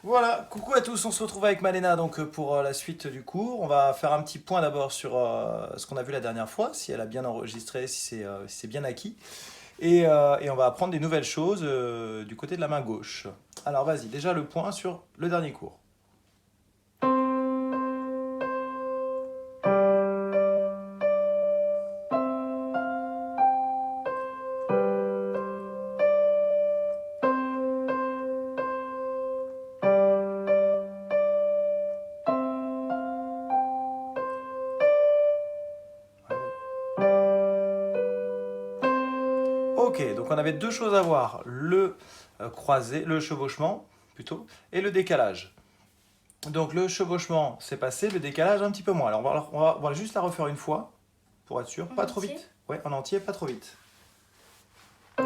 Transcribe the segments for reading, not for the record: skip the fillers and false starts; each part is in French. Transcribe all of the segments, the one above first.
Voilà, coucou à tous, on se retrouve avec Malena donc pour la suite du cours. On va faire un petit point d'abord sur ce qu'on a vu la dernière fois, si elle a bien enregistré, si c'est bien acquis. Et on va apprendre des nouvelles choses du côté de la main gauche. Alors vas-y, déjà le point sur le dernier cours. Ok, donc on avait deux choses à voir, le croisé, le chevauchement plutôt, et le décalage. Donc le chevauchement c'est passé, le décalage un petit peu moins. Alors on va juste la refaire une fois, pour être sûr, En pas trop entier? vite. Ouais, en entier, pas trop vite. Très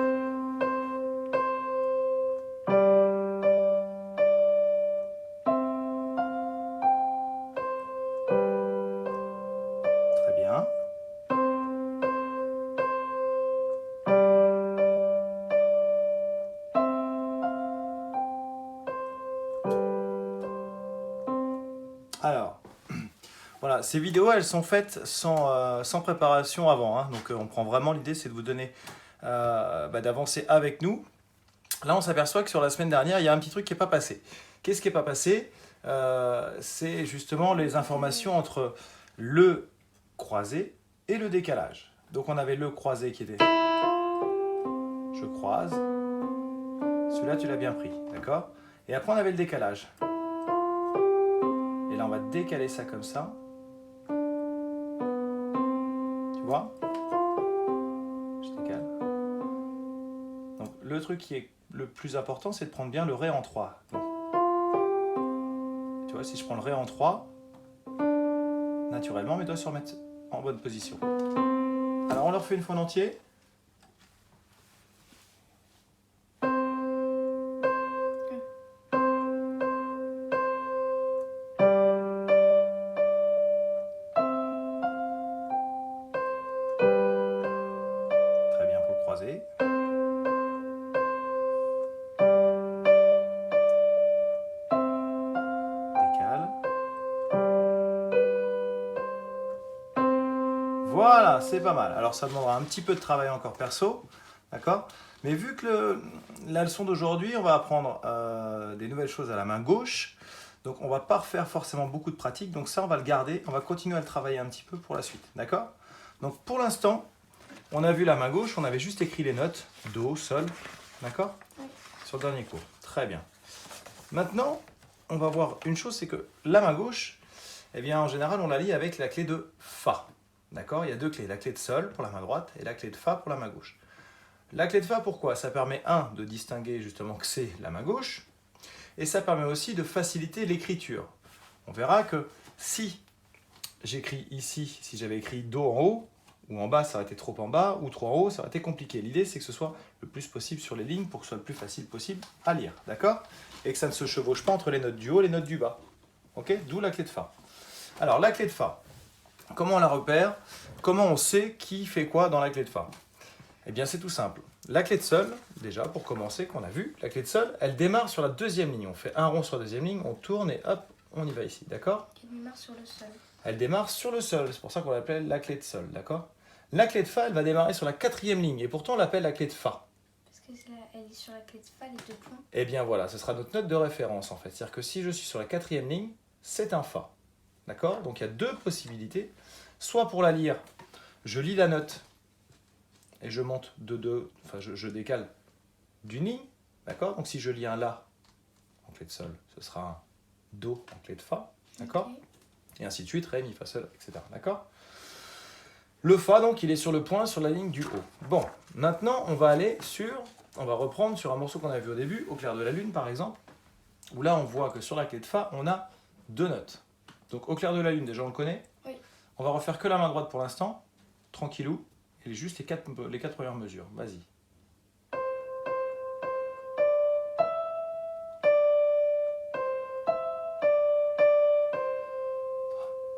bien. Alors, voilà, ces vidéos, elles sont faites sans préparation avant, hein. Donc on prend vraiment l'idée, c'est de vous donner, d'avancer avec nous. Là, on s'aperçoit que sur la semaine dernière, il y a un petit truc qui n'est pas passé. Qu'est-ce qui n'est pas passé? C'est justement les informations entre le croisé et le décalage. Donc on avait le croisé qui était je croise. Celui-là, tu l'as bien pris, d'accord? Et après, on avait le décalage. Et là, on va décaler ça comme ça. Tu vois? Je décale. Donc le truc qui est le plus important, c'est de prendre bien le Ré en 3. Donc, tu vois, si je prends le Ré en 3, naturellement mes doigts se remettent en bonne position. Alors on le refait une fois en entier. Très bien pour le croiser. Décale. Voilà, c'est pas mal. Alors ça demandera un petit peu de travail encore perso, d'accord? Mais vu que la leçon d'aujourd'hui, on va apprendre des nouvelles choses à la main gauche, donc on va pas refaire forcément beaucoup de pratique, donc ça on va le garder, on va continuer à le travailler un petit peu pour la suite, d'accord? Donc pour l'instant, on a vu la main gauche, on avait juste écrit les notes, Do, Sol, d'accord? Oui. Sur le dernier cours, très bien. Maintenant, on va voir une chose, c'est que la main gauche, eh bien en général on la lit avec la clé de Fa. D'accord? Il y a deux clés, la clé de Sol pour la main droite et la clé de Fa pour la main gauche. La clé de Fa, pourquoi? Ça permet, de distinguer justement que c'est la main gauche, et ça permet aussi de faciliter l'écriture. On verra que si j'écris ici, si j'avais écrit Do en haut, ou en bas, ça aurait été trop en bas, ou trop en haut, ça aurait été compliqué. L'idée, c'est que ce soit le plus possible sur les lignes pour que ce soit le plus facile possible à lire, d'accord? Et que ça ne se chevauche pas entre les notes du haut et les notes du bas. Ok? D'où la clé de Fa. Alors, la clé de Fa, comment on la repère? Comment on sait qui fait quoi dans la clé de Fa? Eh bien, c'est tout simple. La clé de Sol, déjà, pour commencer, qu'on a vu, la clé de Sol, elle démarre sur la deuxième ligne. On fait un rond sur la deuxième ligne, on tourne et hop, on y va ici, d'accord? Elle démarre sur le sol. Elle démarre sur le Sol, c'est pour ça qu'on l'appelle la clé de Sol, d'accord? La clé de Fa, elle va démarrer sur la quatrième ligne, et pourtant on l'appelle la clé de Fa. Parce que elle est sur la clé de Fa, les deux points. Eh bien voilà, ce sera notre note de référence en fait. C'est-à-dire que si je suis sur la quatrième ligne, c'est un Fa. D'accord? Donc il y a deux possibilités. Soit pour la lire, je lis la note et je monte je décale d'une ligne. D'accord? Donc si je lis un La en clé de Sol, ce sera un Do en clé de Fa. D'accord? Ok. Et ainsi de suite, Ré, Mi, Fa, Sol, etc. D'accord? Le Fa, donc, il est sur le point, sur la ligne du haut. Bon, maintenant, on va reprendre sur un morceau qu'on a vu au début, Au clair de la lune, par exemple, où là, on voit que sur la clé de Fa, on a deux notes. Donc, Au clair de la lune, déjà, on le connaît. Oui. On va refaire que la main droite pour l'instant, tranquillou, et juste les quatre premières mesures. Vas-y.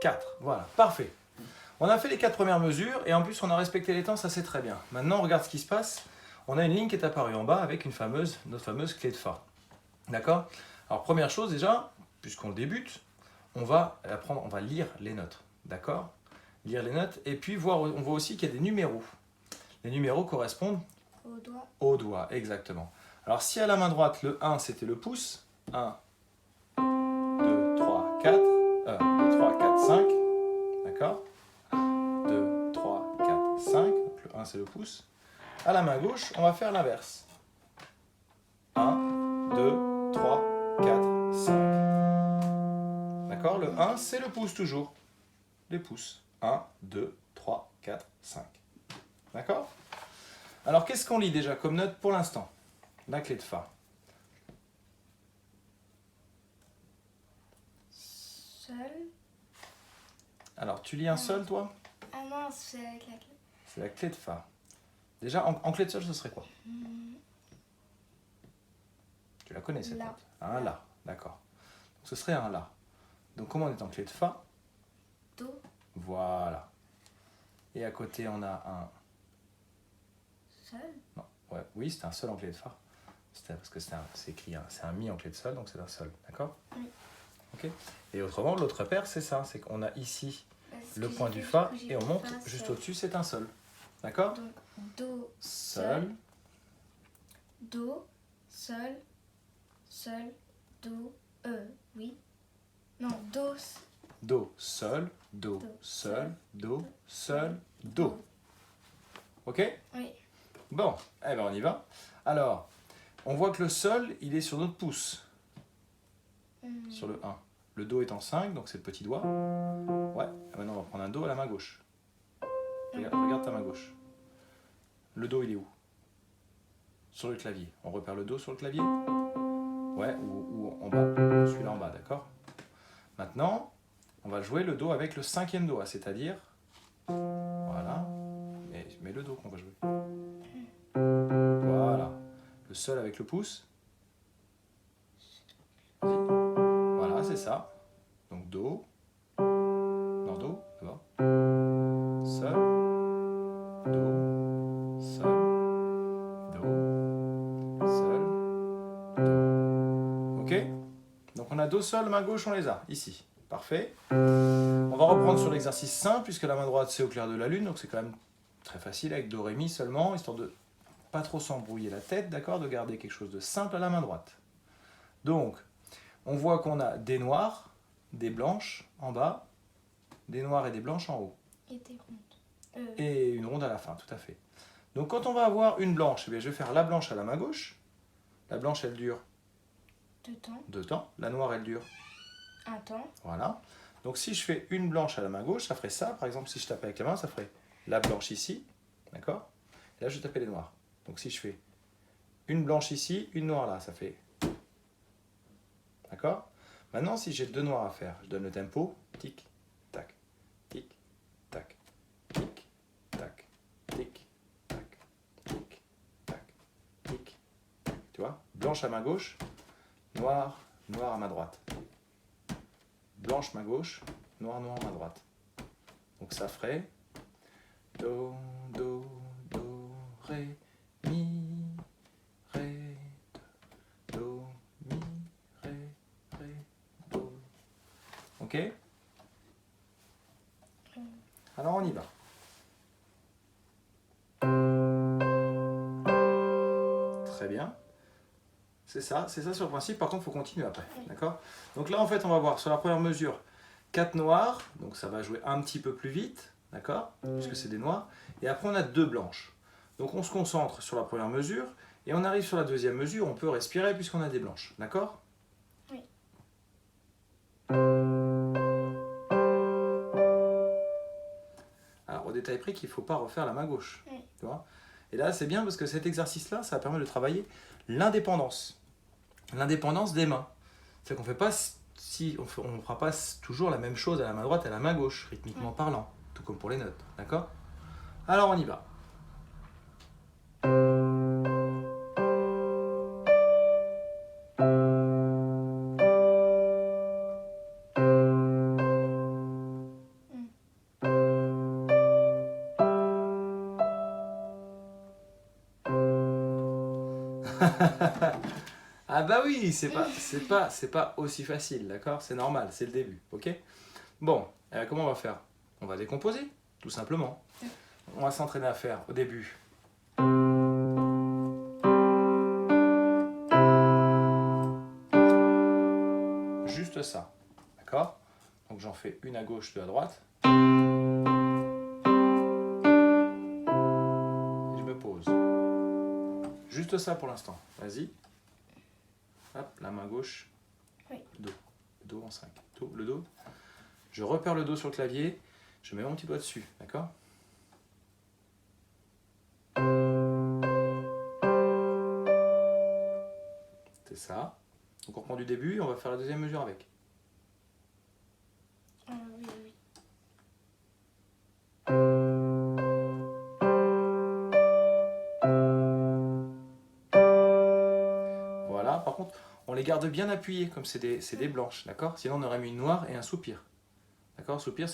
4, voilà, parfait. On a fait les 4 premières mesures et en plus on a respecté les temps, ça c'est très bien. Maintenant on regarde ce qui se passe. On a une ligne qui est apparue en bas avec notre fameuse clé de Fa. D'accord? Alors première chose déjà, puisqu'on débute, on va apprendre, on va lire les notes, d'accord? Lire les notes et puis voir, on voit aussi qu'il y a des numéros. Les numéros correspondent Au doigt. au doigt, exactement. Alors si à la main droite le 1 c'était le pouce, 1, 2, 3, 4, 2, 3, 4, 5, d'accord? 2, 3, 4, 5, donc le 1 c'est le pouce. À la main gauche, on va faire l'inverse. 1, 2, 3, 4, 5. D'accord? Le 1 c'est le pouce toujours. Les pouces. 1, 2, 3, 4, 5. D'accord? Alors qu'est-ce qu'on lit déjà comme note pour l'instant? La clé de Fa. Seul. Alors tu lis un sol toi? Ah non, c'est avec la clé. C'est la clé de Fa. Déjà en clé de sol ce serait quoi? Tu la connais cette La. note? Un La, d'accord. Donc, ce serait un La. Donc comment on est en clé de Fa? Do. Voilà. Et à côté on a un... Seul. Non, ouais, oui c'est un sol en clé de Fa. Parce que c'est écrit, c'est un Mi en clé de sol, donc c'est un sol, d'accord? Oui. Ok. Et autrement, l'autre paire c'est ça, c'est qu'on a ici Parce le que point j'ai du fait- Fa j'ai et on fait monte Fa, juste Sol. au-dessus, c'est un Sol. D'accord? Donc, Do, Sol, Do, Sol, Sol, Do, oui. Non, Do, Do, Sol, Do, Do, Sol, Do, Sol, Do. Ok? oui. Bon, eh ben on y va. Alors, on voit que le Sol, il est sur notre pouce, sur le 1. Le Do est en 5, donc c'est le petit doigt. Ouais, et maintenant on va prendre un Do à la main gauche. Regarde ta main gauche. Le Do, il est où? Sur le clavier. On repère le Do sur le clavier? Ouais, ou en bas. Celui-là en bas, d'accord? Maintenant, on va jouer le Do avec le 5e doigt, c'est-à-dire... Voilà. Mais le Do qu'on va jouer. Voilà. Le Sol avec le pouce. Vas-y. Voilà, c'est ça. Donc Do. Non, Do, d'abord. Sol. Do. Sol. Do. Sol. Do. Ok? Donc on a Do, Sol, main gauche, on les a. Ici. Parfait. On va reprendre sur l'exercice simple, puisque la main droite c'est au clair de la lune, donc c'est quand même très facile avec Do, Ré, Mi seulement, histoire de pas trop s'embrouiller la tête, d'accord? De garder quelque chose de simple à la main droite. Donc, on voit qu'on a des noirs, des blanches en bas, des noirs et des blanches en haut. Et des rondes. Et une ronde à la fin, tout à fait. Donc quand on va avoir une blanche, eh bien, je vais faire la blanche à la main gauche. La blanche, elle dure 2 temps. 2 temps. La noire, elle dure 1 temps. voilà. Donc si je fais une blanche à la main gauche, ça ferait ça. Par exemple, si je tape avec la main, ça ferait la blanche ici. D'accord? Et là, je vais taper les noirs. Donc si je fais une blanche ici, une noire là, ça fait... D'accord? Maintenant, si j'ai deux noirs à faire, je donne le tempo. Tic, tac, tic, tac, tic, tac, tic, tac, tic, tac, tic, tac. Tu vois? Blanche à main gauche, noir, noir à main droite. Blanche main gauche, noir, noir main droite. Donc ça ferait Do, Do, Do, Ré, Mi, Ré, Do, Mi, Ré, Ré, Do. Ok? Alors on y va. Très bien. C'est ça sur le principe. Par contre, il faut continuer après. D'accord? Donc là, en fait, on va voir sur la première mesure 4 noirs. Donc ça va jouer un petit peu plus vite. D'accord? Puisque c'est des noirs. Et après, on a 2 blanches. Donc on se concentre sur la première mesure. Et on arrive sur la deuxième mesure. On peut respirer puisqu'on a des blanches. D'accord? Oui. Alors, au détail près qu'il ne faut pas refaire la main gauche. Oui. Tu vois? Et là, c'est bien parce que cet exercice-là, ça permet de travailler l'indépendance. L'indépendance des mains. C'est qu'on fait pas on fera pas toujours la même chose à la main droite et à la main gauche, rythmiquement parlant, tout comme pour les notes. D'accord? Alors, on y va. Ah bah oui, c'est pas aussi facile, d'accord? C'est normal, c'est le début, ok? Bon, comment on va faire? On va décomposer, tout simplement. On va s'entraîner à faire au début. Juste ça, d'accord? Donc j'en fais une à gauche, deux à droite. Et je me pose. Juste ça pour l'instant. Vas-y. Hop, la main gauche. Oui. Do. Do en 5. Do, le Do. Je repère le Do sur le clavier. Je mets mon petit doigt dessus, d'accord? C'est ça. Donc on reprend du début et on va faire la deuxième mesure avec. Oui, oui. Voilà, par contre, on les garde bien appuyés, comme c'est des blanches, d'accord? Sinon, on aurait mis une noire et un soupir. D'accord? Soupir,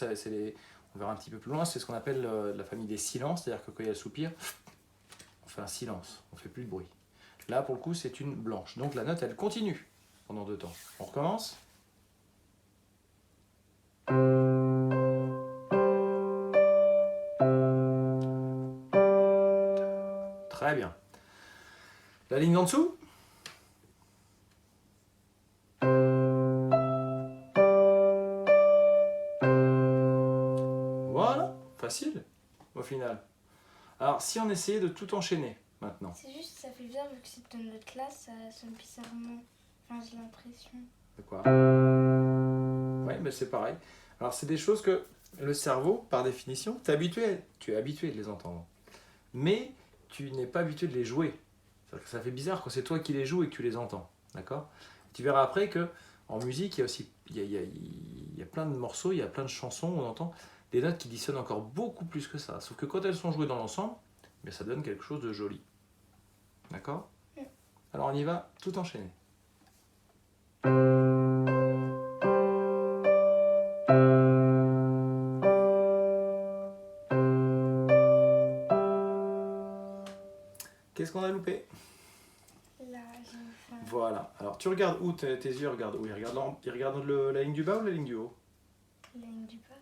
on verra un petit peu plus loin, c'est ce qu'on appelle la famille des silences, c'est-à-dire que quand il y a le soupir, on fait un silence, on ne fait plus de bruit. Là, pour le coup, c'est une blanche. Donc la note, elle continue pendant 2 temps. On recommence. Très bien. La ligne en dessous. Voilà, facile au final. Alors, si on essayait de tout enchaîner maintenant. C'est juste, ça fait bizarre vu que c'est de notre classe, ça sonne bizarrement. Enfin, j'ai l'impression. De quoi? Oui, mais c'est pareil. Alors, c'est des choses que le cerveau, par définition, tu es habitué de les entendre. Mais tu n'es pas habitué de les jouer. C'est-à-dire que ça fait bizarre quand c'est toi qui les joues et que tu les entends. D'accord? Tu verras après que en musique, il y a aussi il y a plein de morceaux, il y a plein de chansons où on entend des notes qui dissonnent encore beaucoup plus que ça. Sauf que quand elles sont jouées dans l'ensemble, mais ça donne quelque chose de joli. D'accord? Alors on y va, tout enchaîné. Qu'est-ce qu'on a loupé? Là, j'ai faim. Voilà. Alors tu regardes où? Tes yeux regardent où? Ils regardent la ligne du bas ou la ligne du haut? La ligne du bas.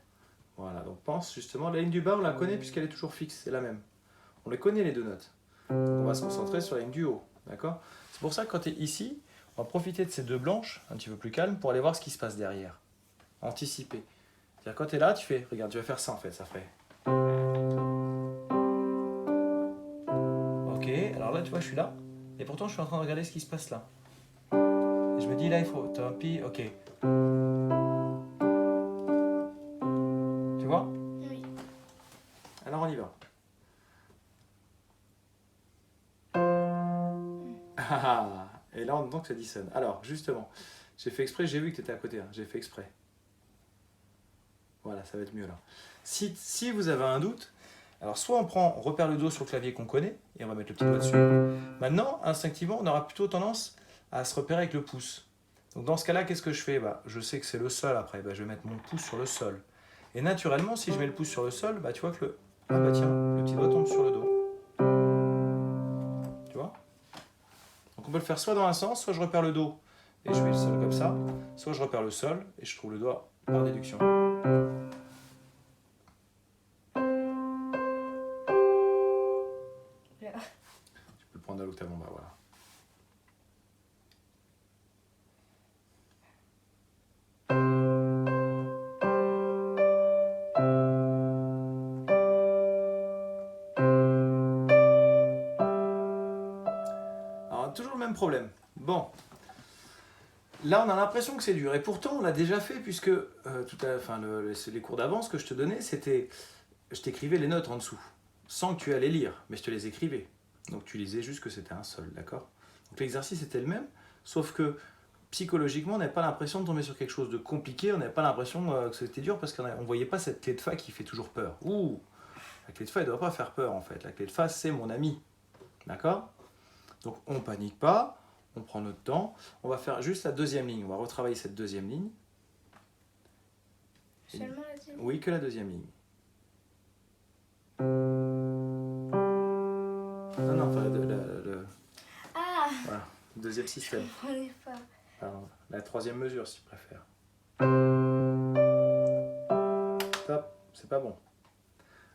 Voilà, donc pense justement, la ligne du bas on la connaît puisqu'elle est toujours fixe, c'est la même. On les connaît les deux notes. On va se concentrer sur la ligne du haut, d'accord? C'est pour ça que quand tu es ici, on va profiter de ces deux blanches, un petit peu plus calmes, pour aller voir ce qui se passe derrière. Anticiper. C'est-à-dire quand tu es là, tu fais, regarde, tu vas faire ça en fait, ça ferait. Ok, alors là tu vois, je suis là, et pourtant je suis en train de regarder ce qui se passe là. Et je me dis là, il faut, tant pis, ok. Tu vois? Oui. Alors on y va. Et là on entend que ça dissonne. Alors justement, j'ai fait exprès, j'ai vu que tu étais à côté, hein. J'ai fait exprès. Voilà, ça va être mieux là. Si vous avez un doute, alors soit on repère le Do sur le clavier qu'on connaît, et on va mettre le petit doigt dessus. Maintenant, instinctivement, on aura plutôt tendance à se repérer avec le pouce. Donc dans ce cas-là, qu'est-ce que je fais? Je sais que c'est le sol après, je vais mettre mon pouce sur le sol. Et naturellement, si je mets le pouce sur le sol, tu vois que tiens, le petit doigt tombe sur le Do. Tu vois? Donc on peut le faire soit dans un sens, soit je repère le Do et je fais le sol comme ça, soit je repère le sol et je trouve le doigt par déduction. Là. Tu peux le prendre à l'octave en bas, voilà. Alors toujours le même problème. Bon. Là, on a l'impression que c'est dur. Et pourtant, on l'a déjà fait, puisque les cours d'avance que je te donnais, c'était. Je t'écrivais les notes en dessous, sans que tu allais lire, mais je te les écrivais. Donc tu lisais juste que c'était un sol, d'accord? Donc l'exercice était le même, sauf que psychologiquement, on n'avait pas l'impression de tomber sur quelque chose de compliqué, on n'avait pas l'impression que c'était dur, parce qu'on ne voyait pas cette clé de Fa qui fait toujours peur. Ouh! La clé de Fa, elle ne doit pas faire peur, en fait. La clé de Fa, c'est mon ami. D'accord? Donc on ne panique pas. On prend notre temps, on va faire juste la deuxième ligne, on va retravailler cette deuxième ligne. Seulement la deuxième? Oui, que la deuxième ligne. Non, enfin, Ah! voilà. Deuxième système. Je ne connais pas. Alors, la troisième mesure, si tu préfères. Top, c'est pas bon.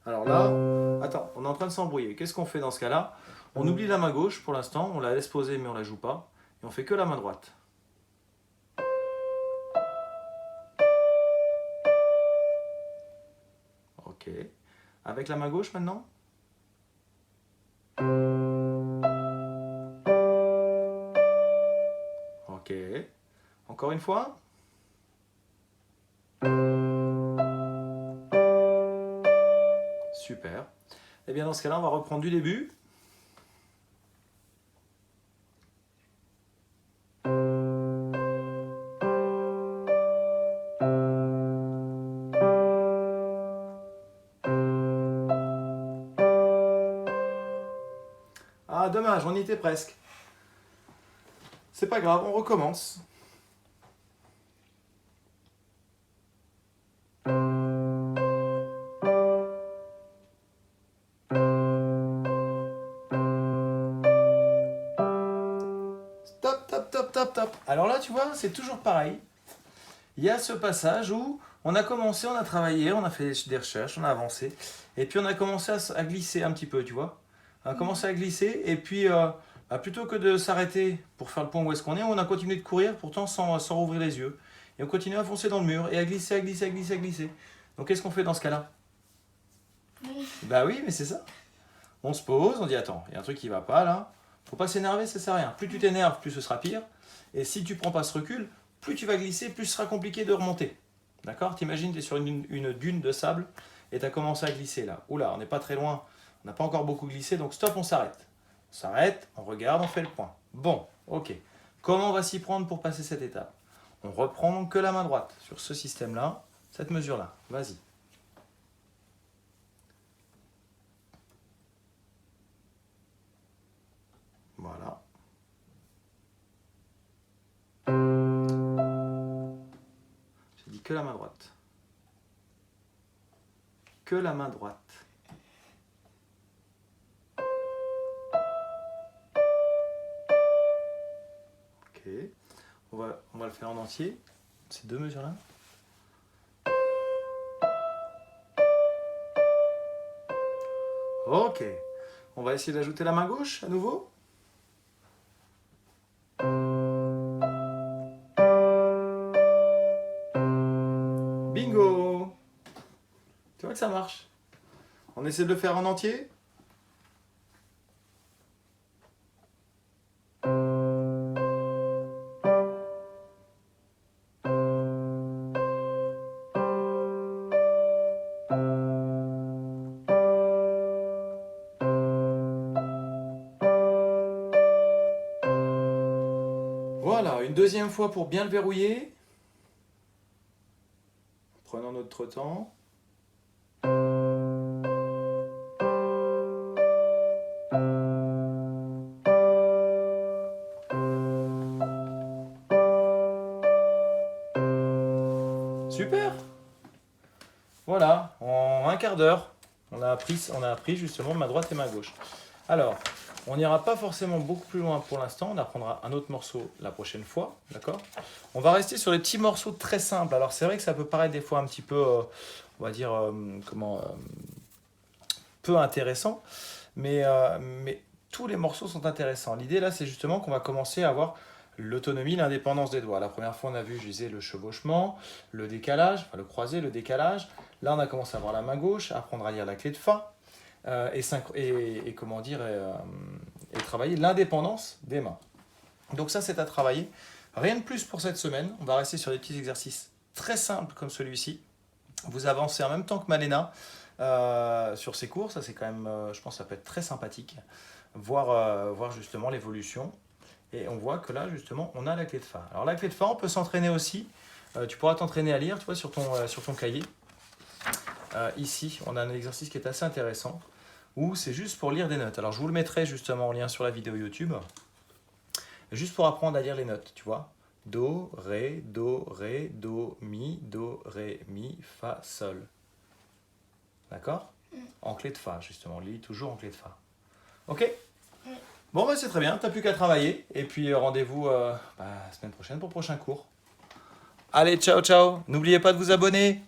Alors là, attends, on est en train de s'embrouiller. Qu'est-ce qu'on fait dans ce cas-là? On oublie la main gauche pour l'instant, on la laisse poser mais on la joue pas. Et on fait que la main droite. Ok. Avec la main gauche maintenant? Ok. Encore une fois? Super. Et bien dans ce cas-là, on va reprendre du début. Ah, dommage, on y était presque. C'est pas grave, on recommence. Stop, top, top, top, top. Alors là, tu vois, c'est toujours pareil. Il y a ce passage où on a commencé, on a travaillé, on a fait des recherches, on a avancé. Et puis on a commencé à glisser un petit peu, tu vois. On a commencé à glisser et puis plutôt que de s'arrêter pour faire le point où est-ce qu'on est, on a continué de courir pourtant sans rouvrir les yeux. Et on continue à foncer dans le mur et à glisser, à glisser, à glisser, à glisser. Donc qu'est-ce qu'on fait dans ce cas-là? Bah oui, mais c'est ça. On se pose, on dit attends, il y a un truc qui va pas là. Faut pas s'énerver, ça sert à rien. Plus tu t'énerves, plus ce sera pire. Et si tu prends pas ce recul, plus tu vas glisser, plus ce sera compliqué de remonter. D'accord? T'imagines, tu es sur une dune de sable et tu as commencé à glisser là. Oula, on n'est pas très loin, on n'a pas encore beaucoup glissé, donc stop, on s'arrête. On s'arrête, on regarde, on fait le point. Bon, ok. Comment on va s'y prendre pour passer cette étape? On reprend que la main droite sur ce système-là, cette mesure-là. Vas-y. Voilà. J'ai dit que la main droite. Que la main droite. Ok. On va le faire en entier. Ces deux mesures-là. Ok. On va essayer d'ajouter la main gauche à nouveau. Bingo! Tu vois que ça marche. On essaie de le faire en entier. Voilà, une deuxième fois pour bien le verrouiller. Prenons notre temps. Super! Voilà, en un quart d'heure, on a appris justement main droite et main gauche. Alors, on n'ira pas forcément beaucoup plus loin pour l'instant, on apprendra un autre morceau la prochaine fois, d'accord? On va rester sur les petits morceaux très simples. Alors c'est vrai que ça peut paraître des fois un petit peu, on va dire, peu intéressant, mais tous les morceaux sont intéressants. L'idée là, c'est justement qu'on va commencer à avoir l'autonomie, l'indépendance des doigts. La première fois, on a vu, je disais, le chevauchement, le décalage, enfin le croisé, le décalage. Là, on a commencé à voir la main gauche, apprendre à lire la clé de Fa, et comment dire, et travailler l'indépendance des mains. Donc ça, c'est à travailler. Rien de plus pour cette semaine. On va rester sur des petits exercices très simples comme celui-ci. Vous avancez en même temps que Malena sur ses cours. Ça, c'est quand même, je pense, que ça peut être très sympathique. Voir justement l'évolution. Et on voit que là, justement, on a la clé de Fa. Alors la clé de Fa, on peut s'entraîner aussi. Tu pourras t'entraîner à lire, tu vois, sur ton cahier. Ici, on a un exercice qui est assez intéressant, où c'est juste pour lire des notes. Alors je vous le mettrai justement en lien sur la vidéo YouTube, juste pour apprendre à lire les notes, tu vois. Do, ré, do, mi, fa, sol. D'accord? En clé de Fa, justement. On lit toujours en clé de Fa. Ok? Bon, bah, c'est très bien, t'as plus qu'à travailler. Et puis rendez-vous la semaine prochaine pour le prochain cours. Allez, ciao, ciao. N'oubliez pas de vous abonner.